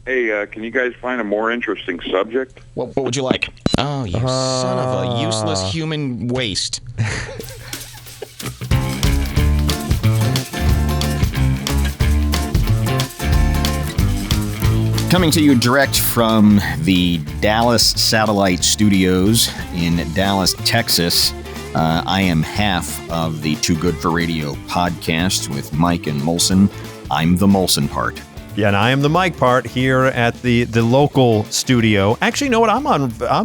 Hey, can you guys find a more interesting subject? What would you like? Oh, you son of a useless human waste. Coming to you direct from the Dallas Satellite Studios in Dallas, Texas. I am half of the Too Good for Radio podcast with Mike and Molson. I'm the Molson part. Yeah, and I am the Mike part here at the local studio. Actually, you know what? I'm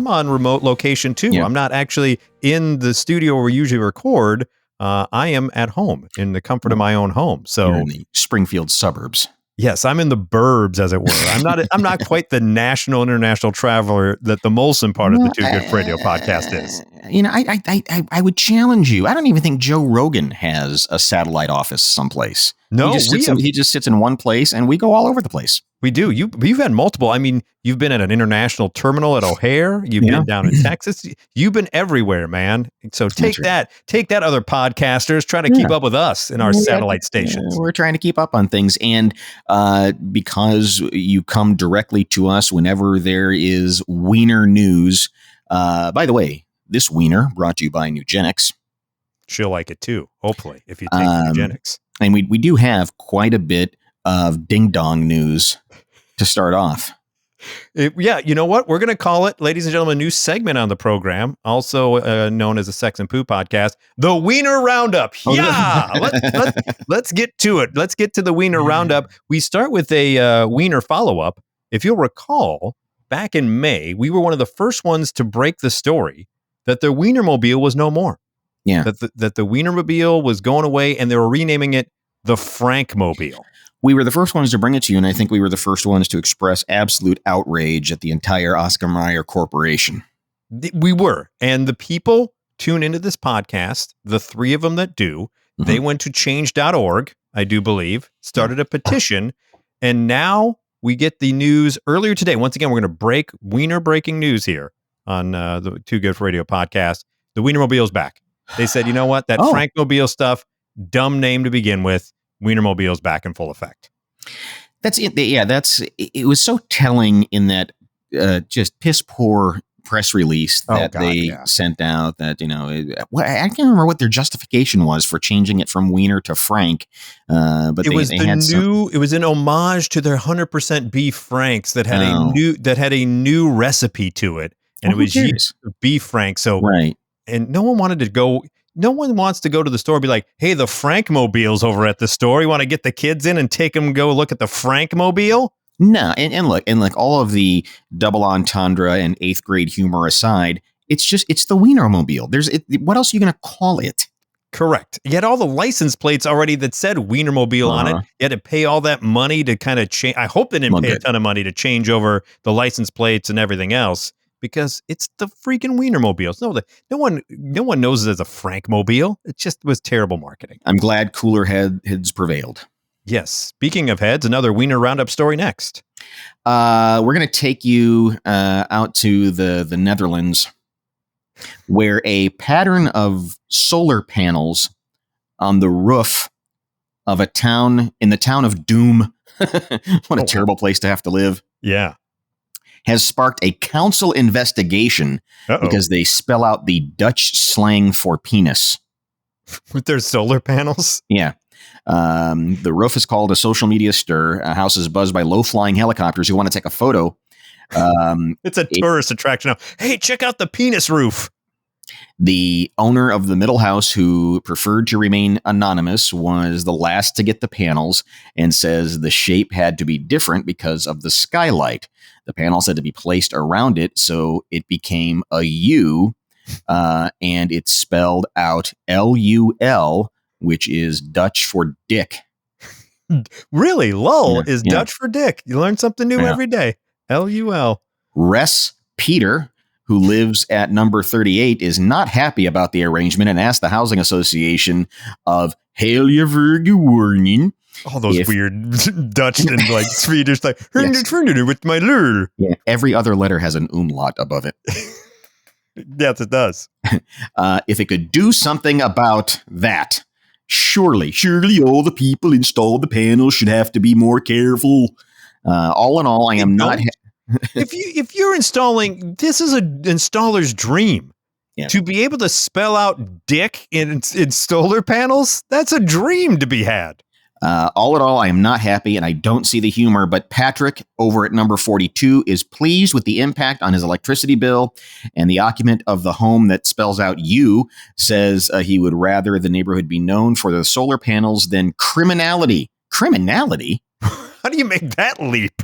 on remote location too. Yeah. I'm not actually in the studio where we usually record. I am at home in the comfort of my own home. So you're in the Springfield suburbs. Yes, I'm in the burbs, as it were. I'm not quite the national international traveler that the Molson part of the Too Good for Radio podcast is. You know, I would challenge you. I don't even think Joe Rogan has a satellite office someplace. No, he just sits in one place, and we go all over the place. We do. You've had multiple. I mean, you've been at an international terminal at O'Hare. You've been down in Texas. You've been everywhere, man. So take that, other podcasters. Try to keep up with us in our satellite stations. We're trying to keep up on things, and because you come directly to us whenever there is Weiner news. By the way, this Weiner brought to you by Nugenics. She'll like it too. Hopefully, if you take Nugenics. And we do have quite a bit of ding-dong news to start off. Yeah, you know what? We're going to call it, ladies and gentlemen, a new segment on the program, also known as the Sex and Poo podcast, the Weiner Roundup. Yeah! Let's get to it. Let's get to the Weiner Roundup. We start with a Weiner follow-up. If you'll recall, back in May, we were one of the first ones to break the story that the Wienermobile was no more. Yeah. That the Wienermobile was going away, and they were renaming it the Frankmobile. We were the first ones to bring it to you, and I think we were the first ones to express absolute outrage at the entire Oscar Mayer Corporation. We were. And the people tune into this podcast, the three of them that do, they went to change.org, I do believe, started a petition, and now we get the news earlier today. Once again, we're going to break Weiner breaking news here on the Too Good for Radio podcast. The Wienermobile's back. They said, you know what? That Frankmobile stuff, dumb name to begin with. Wienermobile's back in full effect. That's it. Yeah, it was so telling in that just piss poor press release that they sent out that, you know, I can't remember what their justification was for changing it from Weiner to Frank. But it was it was an homage to their 100% beef Franks that had a new recipe to it. And it was beef Frank. So right. And no one wants to go to the store and be like, hey, the Frankmobile's over at the store. You want to get the kids in and take them go look at the Frankmobile? No. And look, all of the double entendre and eighth grade humor aside, it's the Wienermobile. What else are you going to call it? Correct. You had all the license plates already that said Wienermobile on it. You had to pay all that money to kind of change. I hope they didn't pay a ton of money to change over the license plates and everything else. Because it's the freaking Wienermobiles. No one knows it as a Frankmobile. It just was terrible marketing. I'm glad cooler heads prevailed. Yes. Speaking of heads, another Weiner Roundup story next. We're going to take you out to the Netherlands, where a pattern of solar panels on the roof of a town in the town of Doom. What a terrible place to have to live. Yeah. Has sparked a council investigation because they spell out the Dutch slang for penis. With their solar panels? Yeah. The roof is called a social media stir. A house is buzzed by low-flying helicopters who want to take a photo. It's a tourist attraction now. Hey, check out the penis roof. The owner of the middle house, who preferred to remain anonymous, was the last to get the panels and says the shape had to be different because of the skylight. The panels had to be placed around it, so it became a U, and it's spelled out L-U-L, which is Dutch for dick. Really? Lol is Dutch for dick. You learn something new every day. L-U-L. Res Peter, who lives at number 38, is not happy about the arrangement and asked the housing association of Hele Vergewarning. All those weird Dutch and like Swedish, like with my lure. Yeah, every other letter has an umlaut above it. Yes, it does. If it could do something about that, surely all the people installed the panels should have to be more careful. All in all, I am not. If you're installing, this is an installer's dream. Yeah. To be able to spell out dick in solar panels, that's a dream to be had. All in all, I am not happy, and I don't see the humor. But Patrick, over at number 42, is pleased with the impact on his electricity bill. And the occupant of the home that spells out "you" says he would rather the neighborhood be known for the solar panels than criminality. Criminality? How do you make that leap?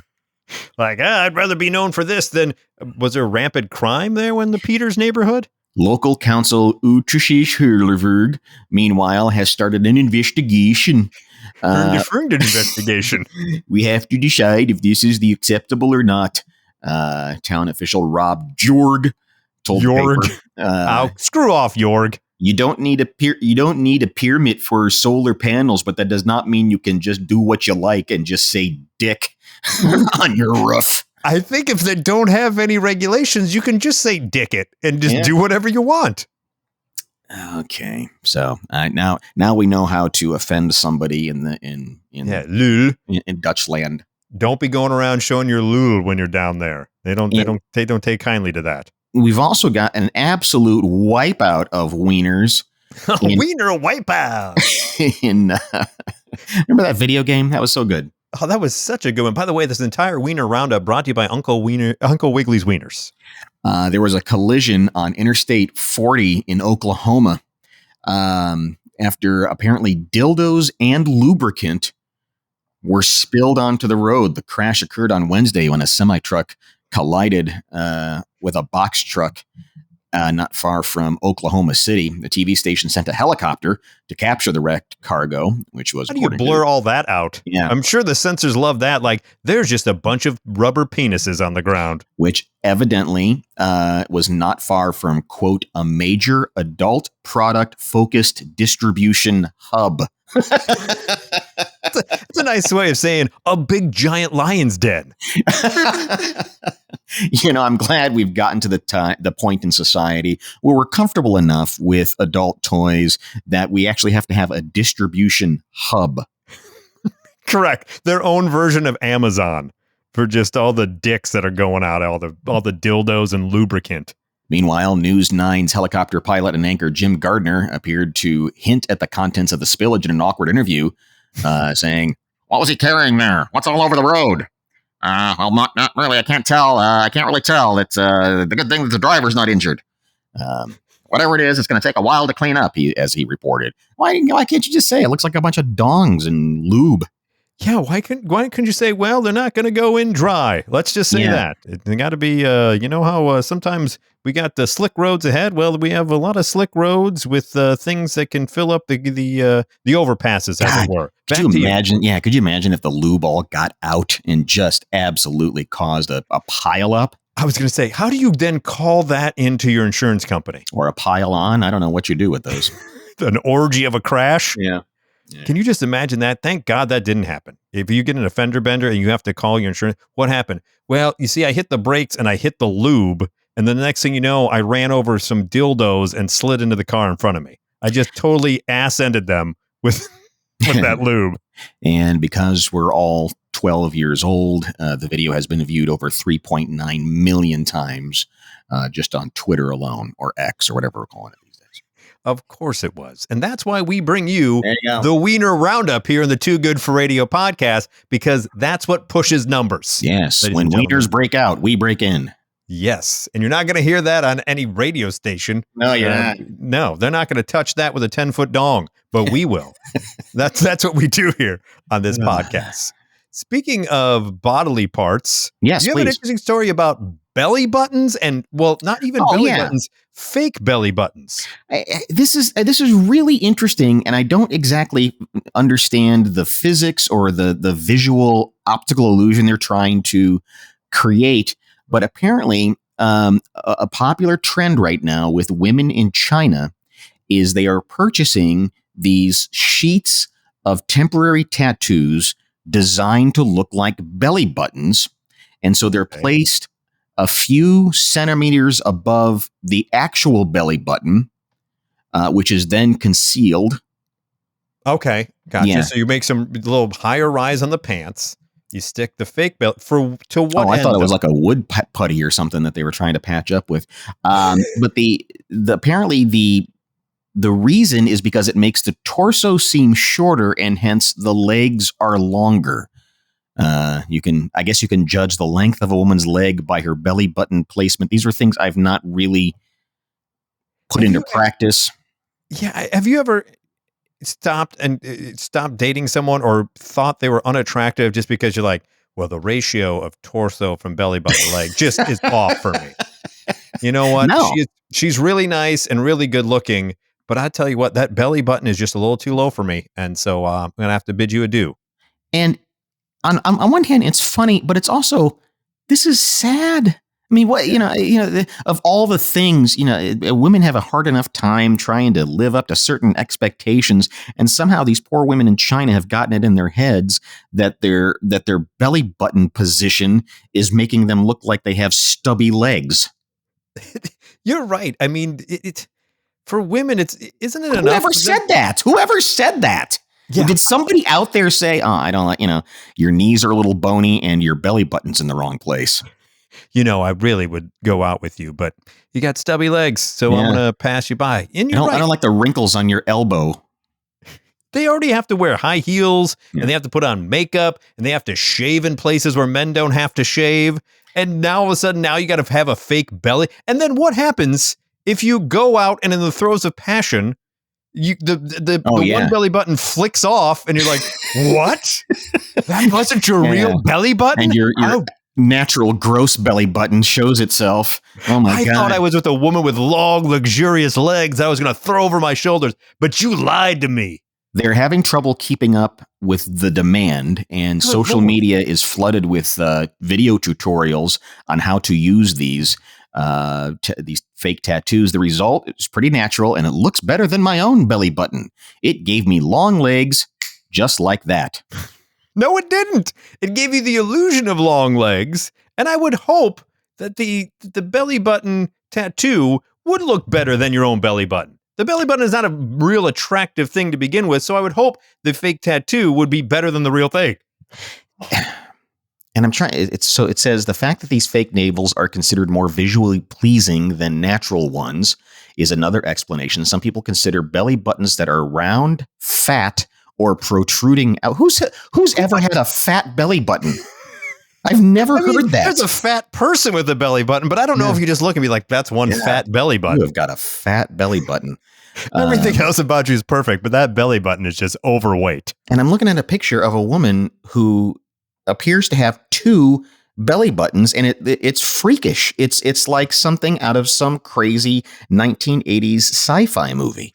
Like, I'd rather be known for this than... Was there rampant crime there in the Peters neighborhood? Local council Utrecht Hurlerberg, meanwhile, has started an investigation. Investigation. We have to decide if this is the acceptable or not. Town official Rob Jorg told Jorg. Paper, Screw off, Jorg. You don't need a permit for solar panels, but that does not mean you can just do what you like and just say "dick" on your roof. I think if they don't have any regulations, you can just say "dick it" and just do whatever you want. Okay, so now we know how to offend somebody in lul in Dutch land. Don't be going around showing your lul when you're down there. They don't take kindly to that. We've also got an absolute wipeout of wieners. Wiener wipeout. Remember that video game? That was so good. Oh, that was such a good one. By the way, this entire Wiener Roundup brought to you by Uncle Wiggly's Wieners. There was a collision on Interstate 40 in Oklahoma after apparently dildos and lubricant were spilled onto the road. The crash occurred on Wednesday when a semi-truck collided with a box truck not far from Oklahoma City. The TV station sent a helicopter to capture the wrecked cargo, which was... How do you blur all that out? Yeah. I'm sure the censors love that. Like, there's just a bunch of rubber penises on the ground. Which evidently was not far from, quote, a major adult product focused distribution hub. It's a nice way of saying a big giant lion's den. I'm glad we've gotten to the point in society where we're comfortable enough with adult toys that we actually have to have a distribution hub. Correct. Their own version of Amazon for just all the dicks that are going out, all the dildos and lubricant. Meanwhile, News 9's helicopter pilot and anchor Jim Gardner appeared to hint at the contents of the spillage in an awkward interview, saying, "What was he carrying there? What's all over the road?" Well, not really. I can't tell. I can't really tell. It's the good thing that the driver's not injured. Whatever it is, it's going to take a while to clean up, as he reported. Why can't you just say it looks like a bunch of dongs and lube? Yeah, why couldn't you say, well, they're not going to go in dry? Let's just say that. They got to be, how sometimes we got the slick roads ahead? Well, we have a lot of slick roads with things that can fill up the overpasses, as it were. Could you imagine? Yeah, could you imagine if the lube all got out and just absolutely caused a pile up? I was going to say, how do you then call that into your insurance company? Or a pile on? I don't know what you do with those. An orgy of a crash? Yeah. Can you just imagine that? Thank God that didn't happen. If you get in a fender bender and you have to call your insurance, what happened? Well, you see, I hit the brakes and I hit the lube. And then the next thing you know, I ran over some dildos and slid into the car in front of me. I just totally ass-ended them with that lube. And because we're all 12 years old, the video has been viewed over 3.9 million times just on Twitter alone, or X, or whatever we're calling it. Of course it was. And that's why we bring you the Wiener Roundup here in the Too Good for Radio podcast, because that's what pushes numbers. Yes. When wieners break out, we break in. Yes. And you're not going to hear that on any radio station. No, you're not. No, they're not going to touch that with a 10-foot dong, but we will. That's what we do here on this podcast. Speaking of bodily parts, yes, you have an interesting story about belly buttons and, well, not even belly buttons, fake belly buttons. This is really interesting, and I don't exactly understand the physics or the visual optical illusion they're trying to create. But apparently, a popular trend right now with women in China is they are purchasing these sheets of temporary tattoos designed to look like belly buttons. And so they're placed a few centimeters above the actual belly button, which is then concealed. Okay, gotcha. Yeah. So you make some little higher rise on the pants, You stick the fake belly to what Oh, I end? thought it was though? like a wood putty or something that they were trying to patch up with. But the apparently the reason is because it makes the torso seem shorter and hence the legs are longer. I guess you can judge the length of a woman's leg by her belly button placement. These are things I've not really put into practice. Yeah. Have you ever stopped dating someone or thought they were unattractive just because you're like, well, the ratio of torso from belly button to leg just is off for me. You know what? No. She's really nice and really good looking, but I tell you what, that belly button is just a little too low for me. And so I'm going to have to bid you adieu. And on one hand, it's funny, but it's also, this is sad. I mean, what, of all the things, women have a hard enough time trying to live up to certain expectations. And somehow these poor women in China have gotten it in their heads that their belly button position is making them look like they have stubby legs. You're right. I mean, for women, isn't it enough? Whoever said that? Whoever said that? Yeah. Did somebody out there say, oh, I don't like, your knees are a little bony and your belly button's in the wrong place? I really would go out with you, but you got stubby legs, so I'm going to pass you by. And you're right. I don't like the wrinkles on your elbow. They already have to wear high heels, and they have to put on makeup, and they have to shave in places where men don't have to shave. And now all of a sudden, you got to have a fake belly. And then what happens if you go out and in the throes of passion, the one belly button flicks off, and you're like, what? That wasn't your real belly button? And your natural gross belly button shows itself. Oh my God. I thought I was with a woman with long, luxurious legs that I was going to throw over my shoulders, but you lied to me. They're having trouble keeping up with the demand, and social media is flooded with video tutorials on how to use these fake tattoos. The result is pretty natural, and it looks better than my own belly button. It gave me long legs just like that. No, it didn't. It gave you the illusion of long legs, and I would hope that the belly button tattoo would look better than your own belly button. The belly button is not a real attractive thing to begin with, so I would hope the fake tattoo would be better than the real thing. And I'm trying. It says the fact that these fake navels are considered more visually pleasing than natural ones is another explanation. Some people consider belly buttons that are round, fat, or protruding out. Who's ever had a fat belly button? I've never heard that. There's a fat person with a belly button, but I don't know if you just look and be like, that's one fat belly button. You have got a fat belly button. Everything else about you is perfect, but that belly button is just overweight. And I'm looking at a picture of a woman who appears to have two belly buttons, and it's freakish. It's like something out of some crazy 1980s sci-fi movie.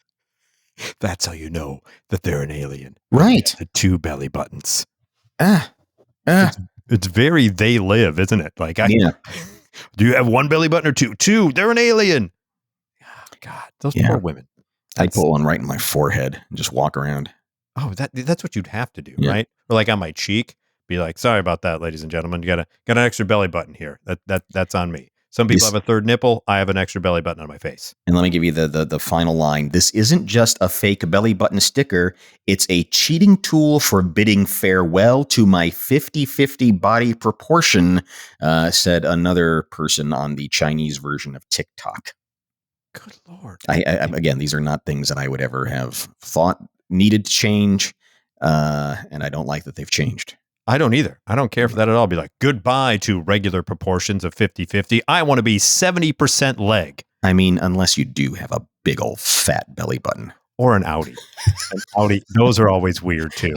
That's how you know that they're an alien. Right. The two belly buttons. It's very They Live, isn't it? Like, do you have one belly button or two? Two. They're an alien. Oh, God, those poor women. I'd put one right in my forehead and just walk around. Oh, that's what you'd have to do, right? Or like on my cheek, be like, sorry about that, ladies and gentlemen. You got an extra belly button here. That's on me. Some people have a third nipple. I have an extra belly button on my face. And let me give you the final line. This isn't just a fake belly button sticker. It's a cheating tool for bidding farewell to my 50-50 body proportion, said another person on the Chinese version of TikTok. Good Lord. Again, these are not things that I would ever have thought needed to change, and I don't like that they've changed. I don't either. I don't care for that at all. Be like, goodbye to regular proportions of 50-50. I want to be 70% leg. I mean, unless you do have a big old fat belly button. Or an Audi. An Audi. Those are always weird too.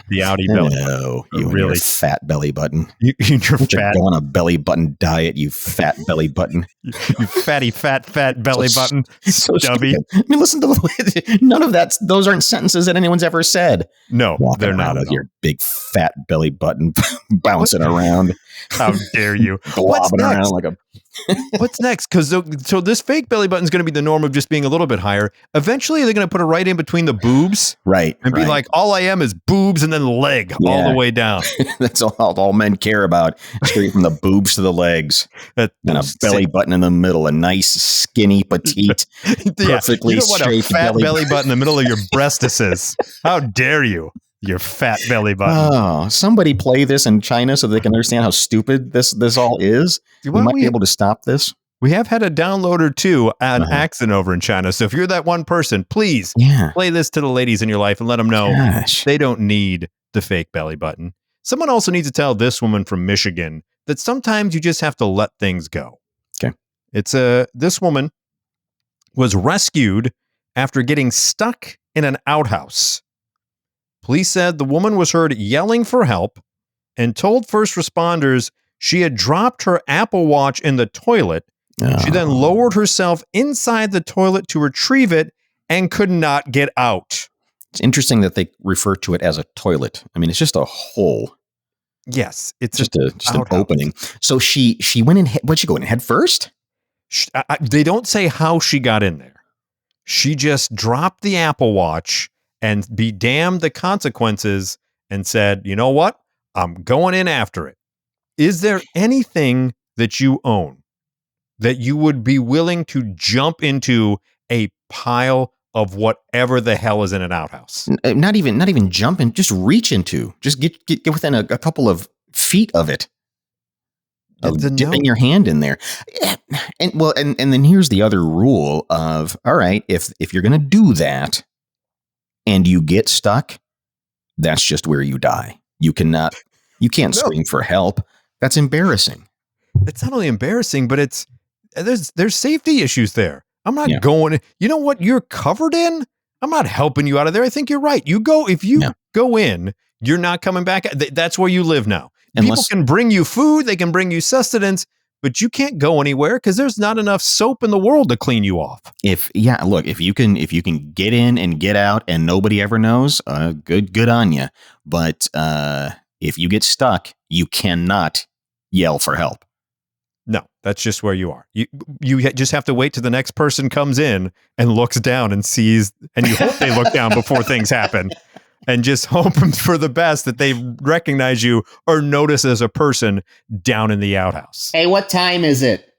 The Audi belly button. No, you really and your fat belly button. You're fat. Go on a belly button diet, you fat belly button. You fatty, fat belly button. So stubby. I mean, listen to none of that. Those aren't sentences that anyone's ever said. No, they're not. With your big fat belly button bouncing around. How dare you? Globbing around like a. What's next? Because so this fake belly button is going to be the norm of just being a little bit higher. Eventually, they're going to put it right in between the boobs, right, and be like, "All I am is boobs and then leg all the way down." That's all men care about, straight from the boobs to the legs, and a belly button in the middle, a nice, skinny, petite, perfectly you know what shaped a fat belly button in the middle of your breastises. How dare you? Your fat belly button. Oh, somebody play this in China so they can understand how stupid this all is. We might be able to stop this. We have had a download or two an accident over in China. So if you're that one person, please play this to the ladies in your life and let them know they don't need the fake belly button. Someone also needs to tell this woman from Michigan that sometimes you just have to let things go. Okay. This woman was rescued after getting stuck in an outhouse. Police said the woman was heard yelling for help and told first responders she had dropped her Apple Watch in the toilet. She then lowered herself inside the toilet to retrieve it and could not get out. It's interesting that they refer to it as a toilet. I mean, it's just a hole. Yes, it's just an opening. So she went in. What'd she go in head first? They don't say how she got in there. She just dropped the Apple Watch and be damned the consequences and said, you know what? I'm going in after it. Is there anything that you own that you would be willing to jump into a pile of whatever the hell is in an outhouse? Not even jump in, just reach into. Just get within a couple of feet of it. Dipping your hand in there. And then here's the other rule of, all right, if you're going to do that and you get stuck, that's just where you die. You can't scream for help. That's embarrassing. It's not only embarrassing, but there's safety issues there. I'm not going. You know what you're covered in? I'm not helping you out of there. I think you're right. If you go in, you're not coming back. That's where you live now. People can bring you food, they can bring you sustenance, but you can't go anywhere because there's not enough soap in the world to clean you off. If you can get in and get out and nobody ever knows, good on you. But if you get stuck, you cannot yell for help. No, that's just where you are. You just have to wait till the next person comes in and looks down and sees, and you hope they look down before things happen, and just hope for the best that they recognize you or notice as a person down in the outhouse. Hey, what time is it?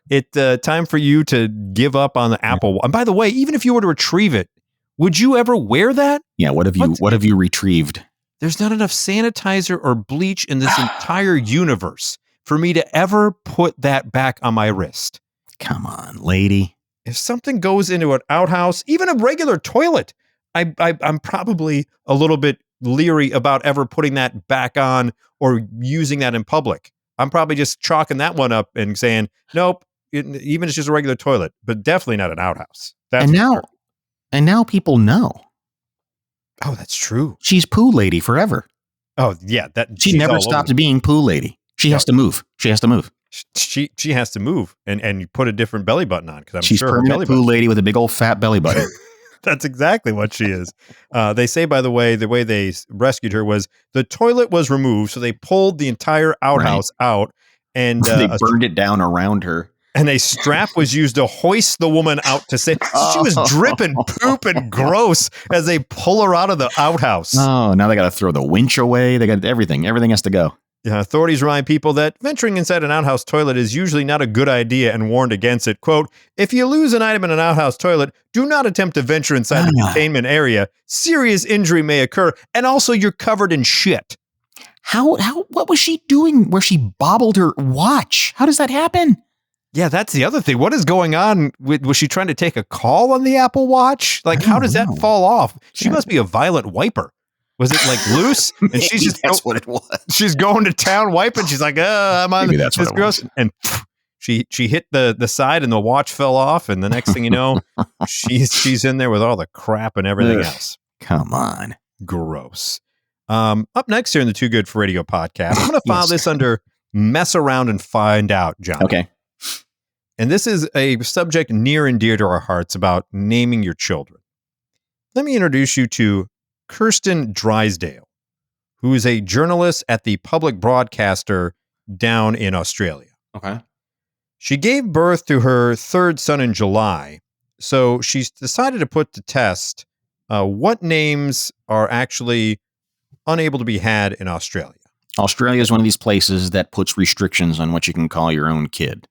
It's time for you to give up on the Apple. And by the way, even if you were to retrieve it, would you ever wear that? Yeah. What have you retrieved? There's not enough sanitizer or bleach in this entire universe for me to ever put that back on my wrist. Come on, lady. If something goes into an outhouse, even a regular toilet, I'm probably a little bit leery about ever putting that back on or using that in public. I'm probably just chalking that one up and saying, nope, even it's just a regular toilet, but definitely not an outhouse. And now people know. Oh, that's true. She's poo lady forever. Oh, yeah. She never stopped being poo lady. She has to move. She has to move. She has to move and put a different belly button on because she's permanent poo lady with a big old fat belly button. That's exactly what she is. They say, by the way they rescued her was the toilet was removed, so they pulled the entire outhouse out and they burned it down around her. And a strap was used to hoist the woman out to say she was dripping poop and gross as they pull her out of the outhouse. Oh, now they got to throw the winch away. They got everything. Everything has to go. Authorities remind people that venturing inside an outhouse toilet is usually not a good idea and warned against it. Quote, if you lose an item in an outhouse toilet, do not attempt to venture inside the containment area. Serious injury may occur, and also you're covered in shit. What was she doing where she bobbled her watch? How does that happen? Yeah, that's the other thing. What is going on? Was she trying to take a call on the Apple Watch? Like, how does that fall off? She must be a violent wiper. Was it like loose? And she's just that's what it was. She's going to town wiping. She's like, I'm on this gross. And she hit the side and the watch fell off. And the next thing you know, she's in there with all the crap and everything else. Come on. Gross. Up next here in the Too Good for Radio podcast, I'm going to file this under mess around and find out, John. Okay. And this is a subject near and dear to our hearts about naming your children. Let me introduce you to Kirsten Drysdale, who is a journalist at the public broadcaster down in Australia. Okay. She gave birth to her third son in July, so she's decided to put to test what names are actually unable to be had in Australia. Australia is one of these places that puts restrictions on what you can call your own kid.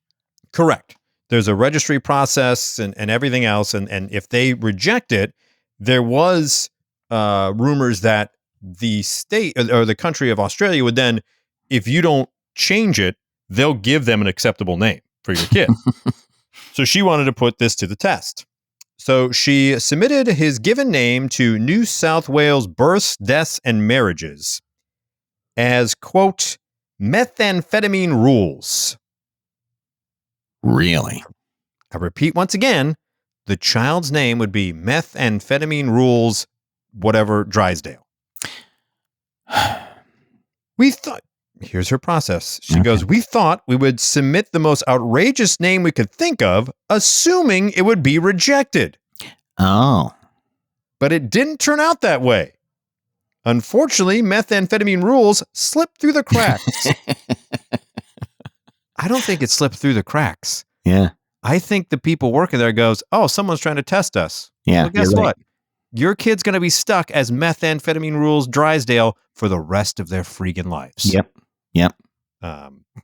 Correct. There's a registry process and everything else. And if they reject it, there was rumors that the state or the country of Australia would then, if you don't change it, they'll give them an acceptable name for your kid. So she wanted to put this to the test. So she submitted his given name to New South Wales Births, Deaths, and Marriages as, quote, methamphetamine rules. Really? I repeat once again, the child's name would be methamphetamine rules, whatever, Drysdale. We thought, here's her process. She goes, we thought we would submit the most outrageous name we could think of, assuming it would be rejected. Oh. But it didn't turn out that way. Unfortunately, methamphetamine rules slipped through the cracks. I don't think it slipped through the cracks. Yeah. I think the people working there goes, oh, someone's trying to test us. Yeah. Well, guess what? Your kid's going to be stuck as methamphetamine rules Drysdale for the rest of their freaking lives. Yep. Yep.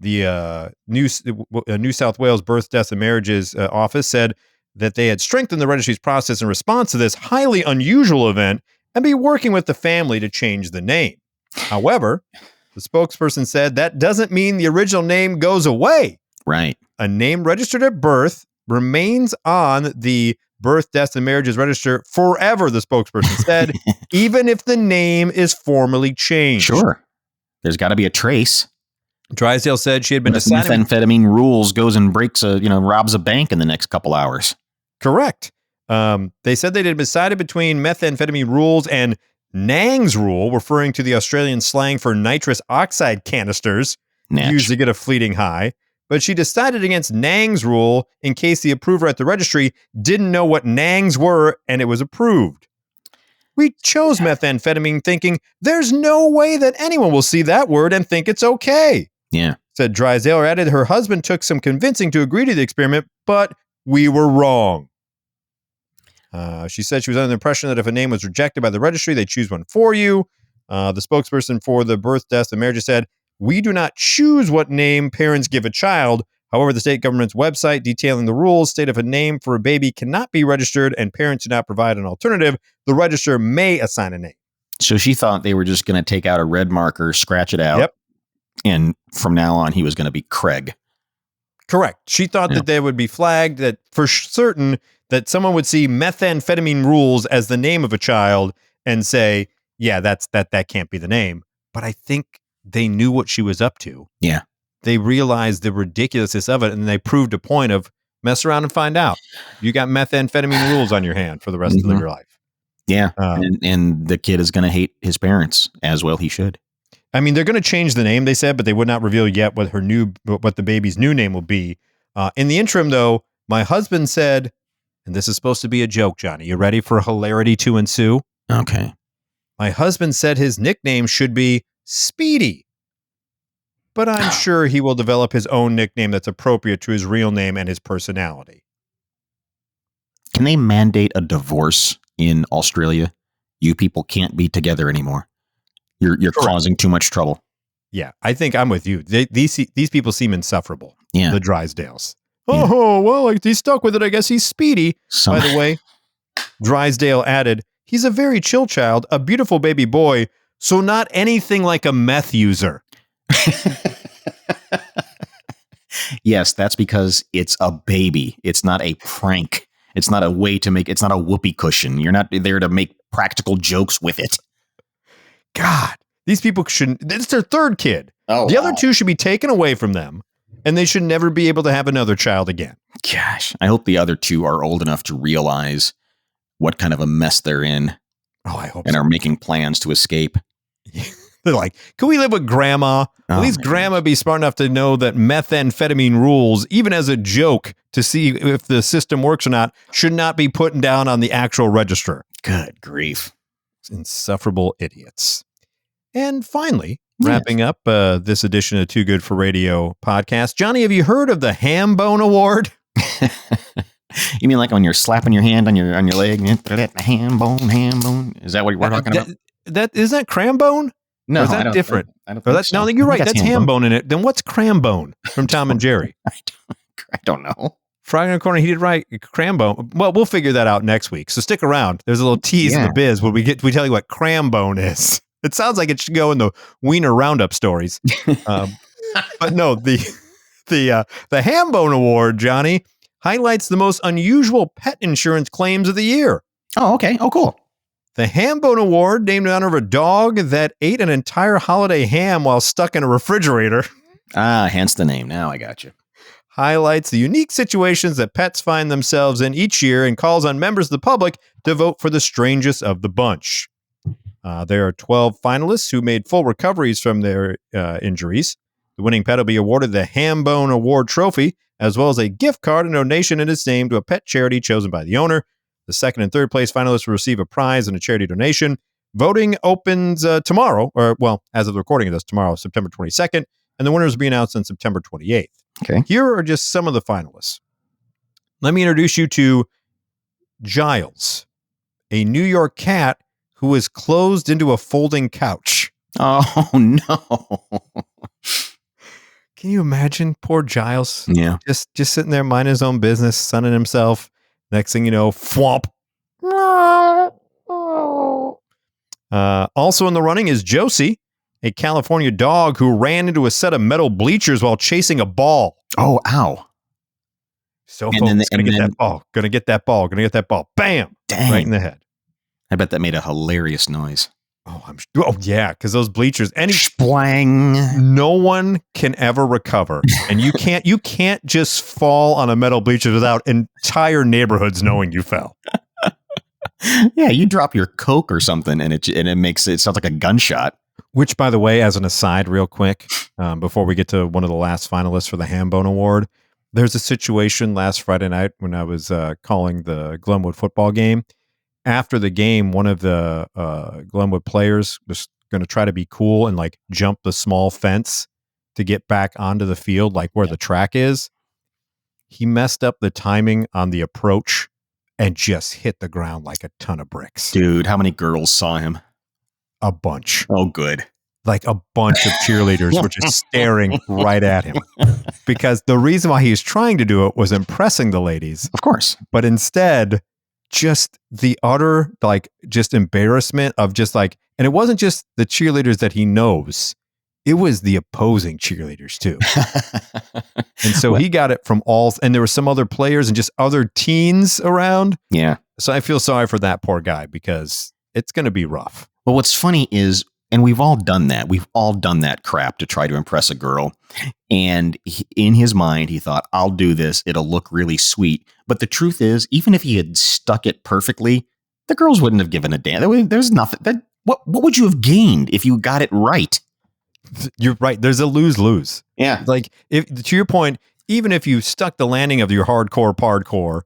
The New South Wales Birth, Deaths, and Marriages office said that they had strengthened the registry's process in response to this highly unusual event and be working with the family to change the name. However, the spokesperson said that doesn't mean the original name goes away. Right. A name registered at birth remains on the Birth, Deaths, and Marriages register forever, the spokesperson said, even if the name is formally changed. Sure. There's got to be a trace. Drysdale said she had been deciding methamphetamine rules goes and robs a bank in the next couple hours. Correct. They said they had decided between methamphetamine rules and Nang's rule, referring to the Australian slang for nitrous oxide canisters used to get a fleeting high. But she decided against Nang's rule in case the approver at the registry didn't know what Nangs were and it was approved. We chose methamphetamine thinking there's no way that anyone will see that word and think it's okay. Yeah. Said Drysdale, added her husband took some convincing to agree to the experiment, but we were wrong. She said she was under the impression that if a name was rejected by the registry, they'd choose one for you. The spokesperson for the Birth, Deaths, and Marriages said, we do not choose what name parents give a child. However, the state government's website detailing the rules state if a name for a baby cannot be registered and parents do not provide an alternative, the registrar may assign a name. So she thought they were just going to take out a red marker, scratch it out. Yep. And from now on, he was going to be Craig. Correct. She thought that they would be flagged, that for certain that someone would see methamphetamine rules as the name of a child and say, yeah, that can't be the name. But I think they knew what she was up to. Yeah. They realized the ridiculousness of it, and they proved a point of mess around and find out. You got methamphetamine rules on your hand for the rest of your life. Yeah. And the kid is going to hate his parents, as well he should. I mean, they're going to change the name, they said, but they would not reveal yet what the baby's new name will be. In the interim, though, my husband said, and this is supposed to be a joke, Johnny. You ready for hilarity to ensue? Okay. My husband said his nickname should be Speedy, but I'm sure he will develop his own nickname that's appropriate to his real name and his personality. Can they mandate a divorce in Australia? You people can't be together anymore. You're causing too much trouble. Yeah, I think I'm with you. These people seem insufferable. Yeah. The Drysdales. Oh, well, he's stuck with it. I guess he's Speedy. By the way, Drysdale added, he's a very chill child, a beautiful baby boy, so not anything like a meth user. Yes, that's because it's a baby. It's not a prank. It's not a way to it's not a whoopee cushion. You're not there to make practical jokes with it. God, these people shouldn't. It's their third kid. Oh, the other two should be taken away from them, and they should never be able to have another child again. Gosh, I hope the other two are old enough to realize what kind of a mess they're in. Oh, I hope and so. are making plans to escape. They're like, can we live with grandma? At least grandma be smart enough to know that methamphetamine rules, even as a joke to see if the system works or not, should not be put down on the actual register. Good grief. Insufferable idiots. And finally, wrapping up this edition of Too Good for Radio podcast, Johnny, have you heard of the Ham Bone Award? You mean like when you're slapping your hand on your leg? Ham bone. Is that what we're talking about? Isn't that cram bone? No, or is that different? I don't think so. No, you're right. That's ham bone in it. Then what's cram bone from Tom and Jerry? I don't know. Fried in a corner, heated right, cram bone. Well, we'll figure that out next week. So stick around. There's a little tease in the biz when we tell you what cram bone is. It sounds like it should go in the Weiner Roundup stories. But no, the Ham Bone Award, Johnny, highlights the most unusual pet insurance claims of the year. Oh, okay. Oh, cool. The Ham Bone Award, named in honor of a dog that ate an entire holiday ham while stuck in a refrigerator. Hence the name. Now I got you. Highlights the unique situations that pets find themselves in each year and calls on members of the public to vote for the strangest of the bunch. There are 12 finalists who made full recoveries from their injuries. The winning pet will be awarded the Ham Bone Award trophy, as well as a gift card and donation in its name to a pet charity chosen by the owner. The second and third place finalists will receive a prize and a charity donation. Voting opens tomorrow, as of the recording of this, tomorrow, September 22nd, and the winners will be announced on September 28th. Okay. Here are just some of the finalists. Let me introduce you to Giles, a New York cat who is closed into a folding couch. Oh, no. Can you imagine poor Giles? Yeah. Just sitting there minding his own business, sunning himself. Next thing you know, thwomp. Also in the running is Josie, a California dog who ran into a set of metal bleachers while chasing a ball. Oh, ow. So focused, gonna get that ball. Bam! Dang. Right in the head. I bet that made a hilarious noise. Oh yeah, because those bleachers, Splang. no one can ever recover, and you can't just fall on a metal bleacher without entire neighborhoods knowing you fell. Yeah, you drop your Coke or something, and it sounds like a gunshot. Which, by the way, as an aside, real quick, before we get to one of the last finalists for the Ham Bone Award, there's a situation last Friday night when I was calling the Glenwood football game. After the game, one of the Glenwood players was going to try to be cool and like jump the small fence to get back onto the field, like where the track is. He messed up the timing on the approach and just hit the ground like a ton of bricks. Dude, how many girls saw him? A bunch. Oh, good. Like a bunch of cheerleaders were just staring right at him. Because the reason why he was trying to do it was impressing the ladies. Of course. But instead, just the utter, just embarrassment of and it wasn't just the cheerleaders that he knows. It was the opposing cheerleaders too. And so he got it from and there were some other players and just other teens around. Yeah. So I feel sorry for that poor guy because it's going to be rough. Well, what's funny is, and we've all done that. We've all done that crap to try to impress a girl. And in his mind, he thought, I'll do this. It'll look really sweet. But the truth is, even if he had stuck it perfectly, the girls wouldn't have given a damn. There's nothing. What would you have gained if you got it right? You're right. There's a lose-lose. Yeah. To your point, even if you stuck the landing of your hardcore,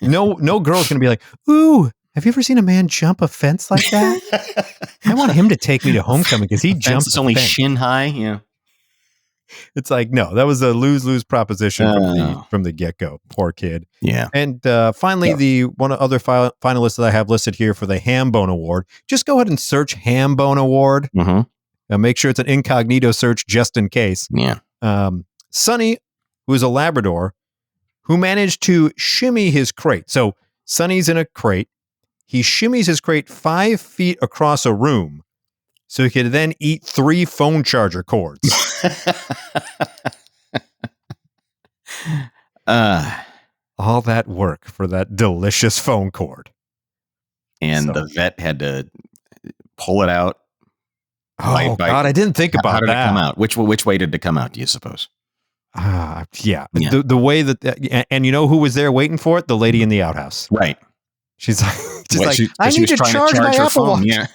no girl's going to be like, ooh, have you ever seen a man jump a fence like that? I want him to take me to homecoming because he jumped. It's only shin high. Yeah. It's like, no, that was a lose-lose proposition from the get-go. Poor kid. Yeah. And finally, the one other finalist that I have listed here for the Ham Bone Award, just go ahead and search Ham Bone Award. Mm-hmm. Make sure it's an incognito search just in case. Yeah. Sonny, who is a Labrador, who managed to shimmy his crate. So Sonny's in a crate. He shimmies his crate 5 feet across a room so he could then eat 3 phone charger cords. All that work for that delicious phone cord. And the vet had to pull it out. God, I didn't think about that. How did it come out? Which way did it come out, do you suppose? Yeah. The way that, and you know who was there waiting for it? The lady in the outhouse. Right. She's like, I need to charge my Apple Watch. Yeah.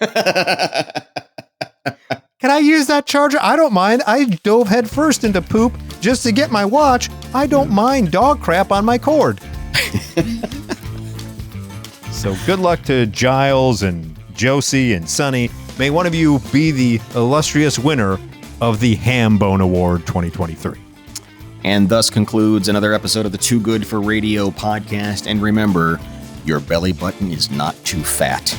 Can I use that charger? I don't mind. I dove head first into poop just to get my watch. I don't mind dog crap on my cord. So good luck to Giles and Josie and Sonny. May one of you be the illustrious winner of the Ham Bone Award 2023. And thus concludes another episode of the Too Good for Radio podcast. And remember, your belly button is not too fat.